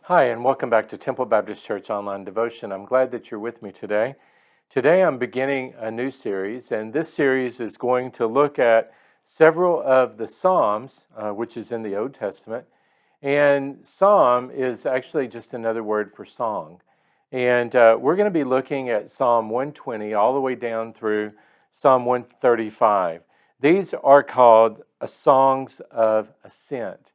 Hi, and welcome back to Temple Baptist Church Online Devotion. I'm glad that you're with me today. Today I'm beginning a new series, and this series is going to look at several of the Psalms, which is in the Old Testament. And Psalm is actually just another word for song. And we're going to be looking at Psalm 120 all the way down through Psalm 135. These are called songs of ascent.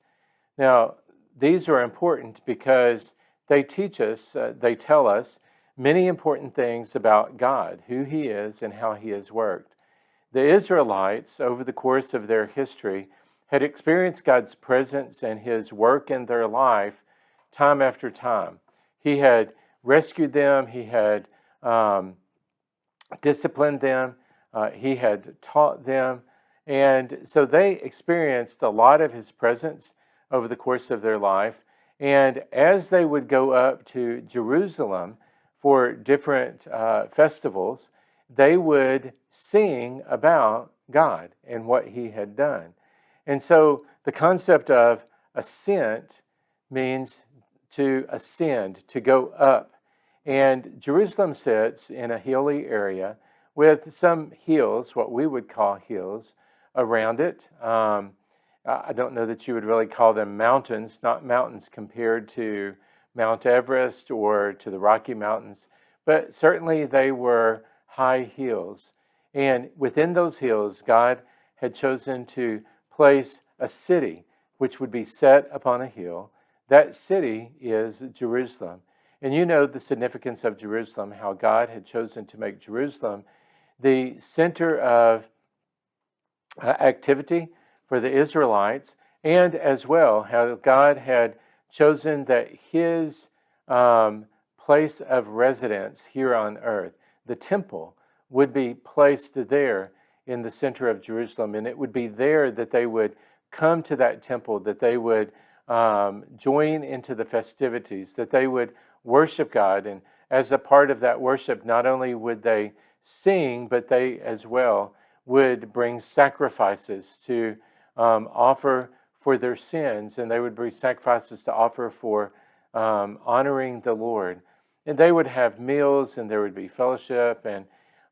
Now, these are important because they teach us, they tell us many important things about God, who He is, and how He has worked. The Israelites, over the course of their history, had experienced God's presence and His work in their life time after time. He had rescued them, He had disciplined them, He had taught them, and so they experienced a lot of His presence over the course of their life. And as they would go up to Jerusalem for different festivals, they would sing about God and what He had done. And so the concept of ascent means to ascend, to go up. And Jerusalem sits in a hilly area with some hills, what we would call hills, around it. I don't know that you would really call them mountains, not mountains compared to Mount Everest or to the Rocky Mountains, but certainly they were high hills. And within those hills, God had chosen to place a city which would be set upon a hill. That city is Jerusalem. And you know the significance of Jerusalem, how God had chosen to make Jerusalem the center of activity for the Israelites, and as well how God had chosen that His place of residence here on earth, the temple, would be placed there in the center of Jerusalem, and it would be there that they would come to that temple, that they would join into the festivities, that they would worship God. And as a part of that worship, not only would they sing, but they as well would bring sacrifices to offer for their sins, and they would bring sacrifices to offer for honoring the Lord. And they would have meals, and there would be fellowship, and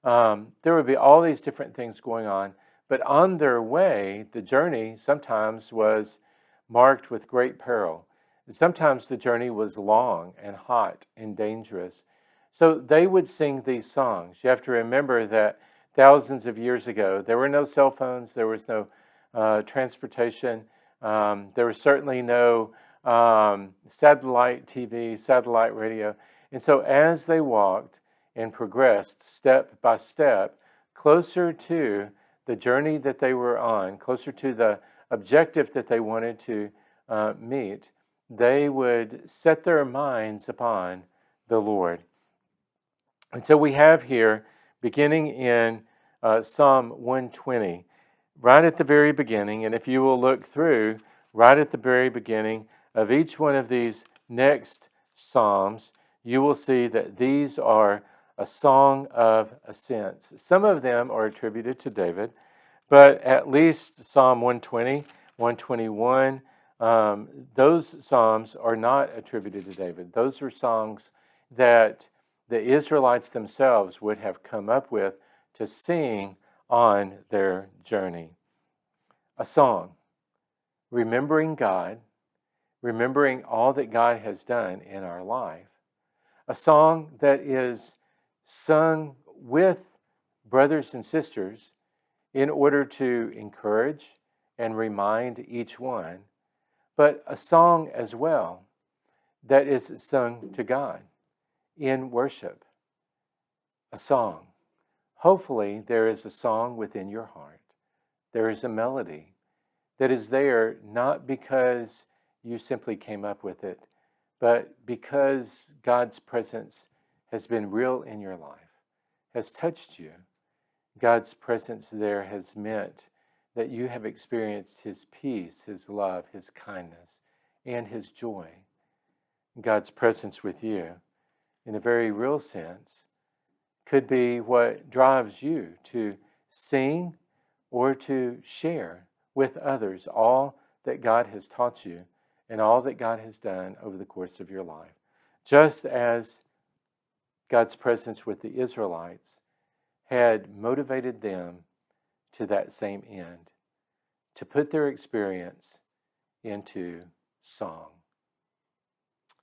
there would be all these different things going on. But on their way, the journey sometimes was marked with great peril. Sometimes the journey was long and hot and dangerous. So they would sing these songs. You have to remember that thousands of years ago, there were no cell phones, there was no transportation. There was certainly no satellite TV, satellite radio. And so as they walked and progressed step by step closer to the journey that they were on, closer to the objective that they wanted to meet, they would set their minds upon the Lord. And so we have here, beginning in Psalm 120, right at the very beginning, and if you will look through right at the very beginning of each one of these next Psalms, you will see that these are a song of ascents. Some of them are attributed to David, but at least Psalm 120, 121, those Psalms are not attributed to David. Those are songs that the Israelites themselves would have come up with to sing on their journey. A song, remembering God, remembering all that God has done in our life. A song that is sung with brothers and sisters in order to encourage and remind each one, but a song as well that is sung to God in worship. A song. Hopefully, there is a song within your heart. There is a melody that is there not because you simply came up with it, but because God's presence has been real in your life, has touched you. God's presence there has meant that you have experienced His peace, His love, His kindness, and His joy. God's presence with you, in a very real sense, could be what drives you to sing or to share with others all that God has taught you and all that God has done over the course of your life. Just as God's presence with the Israelites had motivated them to that same end, to put their experience into song.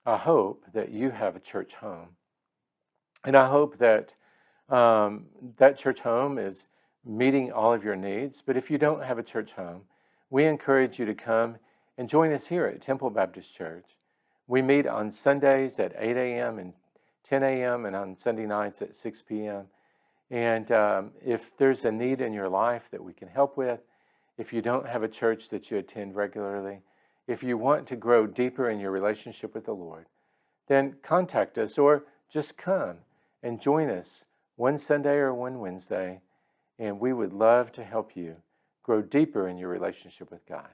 I hope that you have a church home. And I hope that that church home is meeting all of your needs. But if you don't have a church home, we encourage you to come and join us here at Temple Baptist Church. We meet on Sundays at 8 a.m. and 10 a.m. and on Sunday nights at 6 p.m. And if there's a need in your life that we can help with, if you don't have a church that you attend regularly, if you want to grow deeper in your relationship with the Lord, then contact us or just come and join us one Sunday or one Wednesday, and we would love to help you grow deeper in your relationship with God.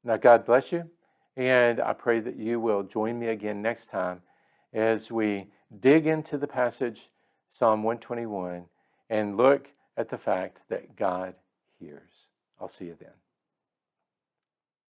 Now, God bless you, and I pray that you will join me again next time as we dig into the passage, Psalm 121, and look at the fact that God hears. I'll see you then.